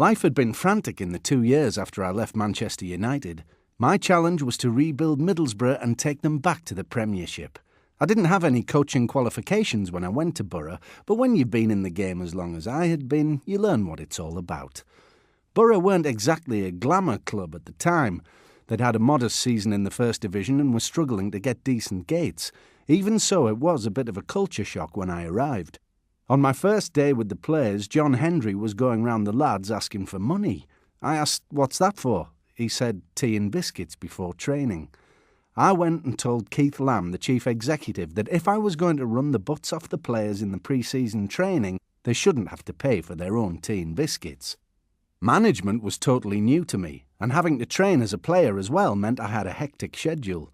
Life had been frantic in the 2 years after I left Manchester United. My challenge was to rebuild Middlesbrough and take them back to the Premiership. I didn't have any coaching qualifications when I went to Borough, but when you've been in the game as long as I had been, you learn what it's all about. Borough weren't exactly a glamour club at the time. They'd had a modest season in the First Division and were struggling to get decent gates. Even so, it was a bit of a culture shock when I arrived. On my first day with the players, John Hendry was going round the lads asking for money. I asked, "What's that for?" He said, "Tea and biscuits before training." I went and told Keith Lamb, the chief executive, that if I was going to run the butts off the players in the pre-season training, they shouldn't have to pay for their own tea and biscuits. Management was totally new to me, and having to train as a player as well meant I had a hectic schedule.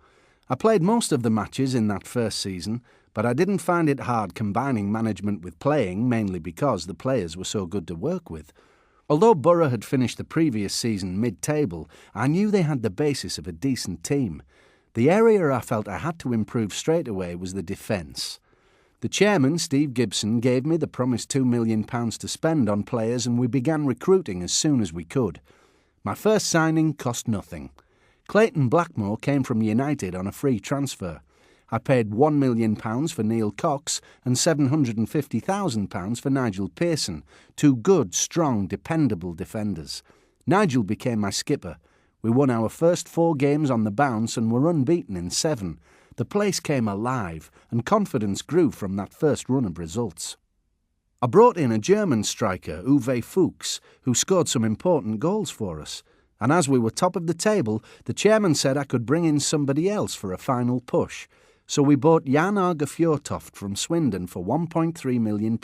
I played most of the matches in that first season, but I didn't find it hard combining management with playing, mainly because the players were so good to work with. Although Borough had finished the previous season mid-table, I knew they had the basis of a decent team. The area I felt I had to improve straight away was the defence. The chairman, Steve Gibson, gave me the promised £2 million to spend on players, and we began recruiting as soon as we could. My first signing cost nothing. Clayton Blackmore came from United on a free transfer. I paid £1 million for Neil Cox and £750,000 for Nigel Pearson, two good, strong, dependable defenders. Nigel became my skipper. We won our first 4 games on the bounce and were unbeaten in 7. The place came alive, and confidence grew from that first run of results. I brought in a German striker, Uwe Fuchs, who scored some important goals for us. And as we were top of the table, the chairman said I could bring in somebody else for a final push. So we bought Jan Arge Fjørtoft from Swindon for £1.3 million.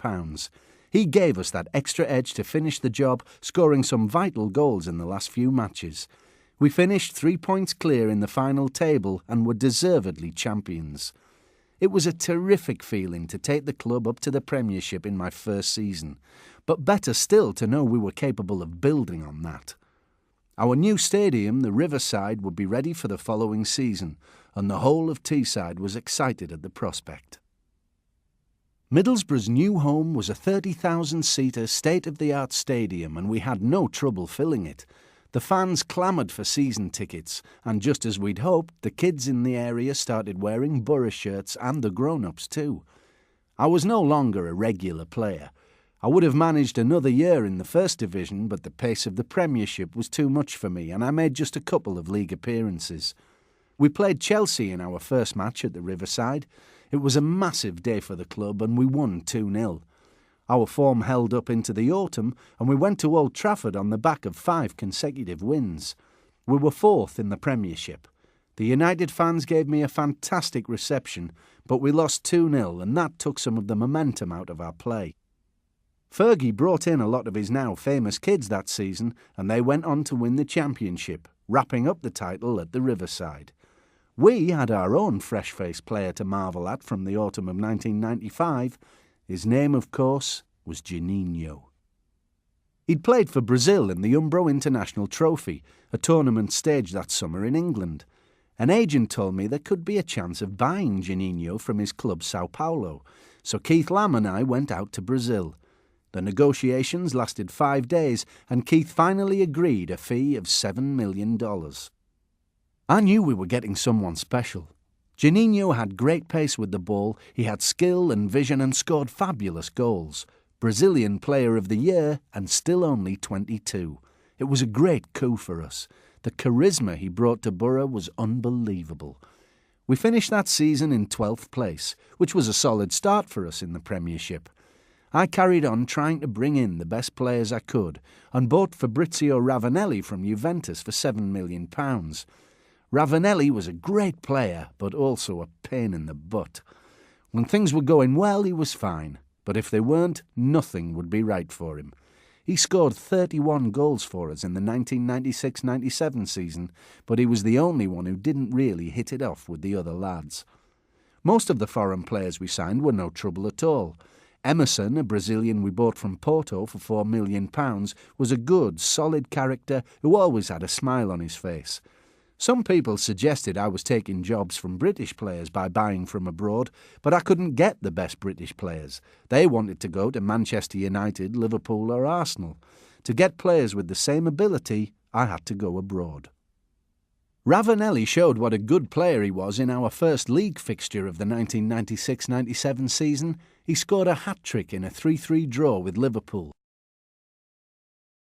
He gave us that extra edge to finish the job, scoring some vital goals in the last few matches. We finished 3 points clear in the final table and were deservedly champions. It was a terrific feeling to take the club up to the Premiership in my first season, but better still to know we were capable of building on that. Our new stadium, the Riverside, would be ready for the following season, and the whole of Teesside was excited at the prospect. Middlesbrough's new home was a 30,000-seater, state-of-the-art stadium, and we had no trouble filling it. The fans clamoured for season tickets, and just as we'd hoped, the kids in the area started wearing Borough shirts, and the grown-ups too. I was no longer a regular player. I would have managed another year in the First Division, but the pace of the Premiership was too much for me, and I made just a couple of league appearances. We played Chelsea in our first match at the Riverside. It was a massive day for the club, and we won 2-0. Our form held up into the autumn, and we went to Old Trafford on the back of 5 consecutive wins. We were 4th in the Premiership. The United fans gave me a fantastic reception, but we lost 2-0, and that took some of the momentum out of our play. Fergie brought in a lot of his now famous kids that season, and they went on to win the championship, wrapping up the title at the Riverside. We had our own fresh-faced player to marvel at from the autumn of 1995. His name, of course, was Juninho. He'd played for Brazil in the Umbro International Trophy, a tournament staged that summer in England. An agent told me there could be a chance of buying Juninho from his club Sao Paulo, so Keith Lamb and I went out to Brazil. The negotiations lasted 5 days, and Keith finally agreed a fee of $7 million. I knew we were getting someone special. Juninho had great pace with the ball, he had skill and vision and scored fabulous goals. Brazilian Player of the Year and still only 22. It was a great coup for us. The charisma he brought to Borough was unbelievable. We finished that season in 12th place, which was a solid start for us in the Premiership. I carried on trying to bring in the best players I could and bought Fabrizio Ravanelli from Juventus for £7 million. Ravanelli was a great player, but also a pain in the butt. When things were going well, he was fine, but if they weren't, nothing would be right for him. He scored 31 goals for us in the 1996-97 season, but he was the only one who didn't really hit it off with the other lads. Most of the foreign players we signed were no trouble at all. Emerson, a Brazilian we bought from Porto for £4 million, was a good, solid character who always had a smile on his face. Some people suggested I was taking jobs from British players by buying from abroad, but I couldn't get the best British players. They wanted to go to Manchester United, Liverpool or Arsenal. To get players with the same ability, I had to go abroad. Ravanelli showed what a good player he was in our first league fixture of the 1996-97 season. He scored a hat-trick in a 3-3 draw with Liverpool.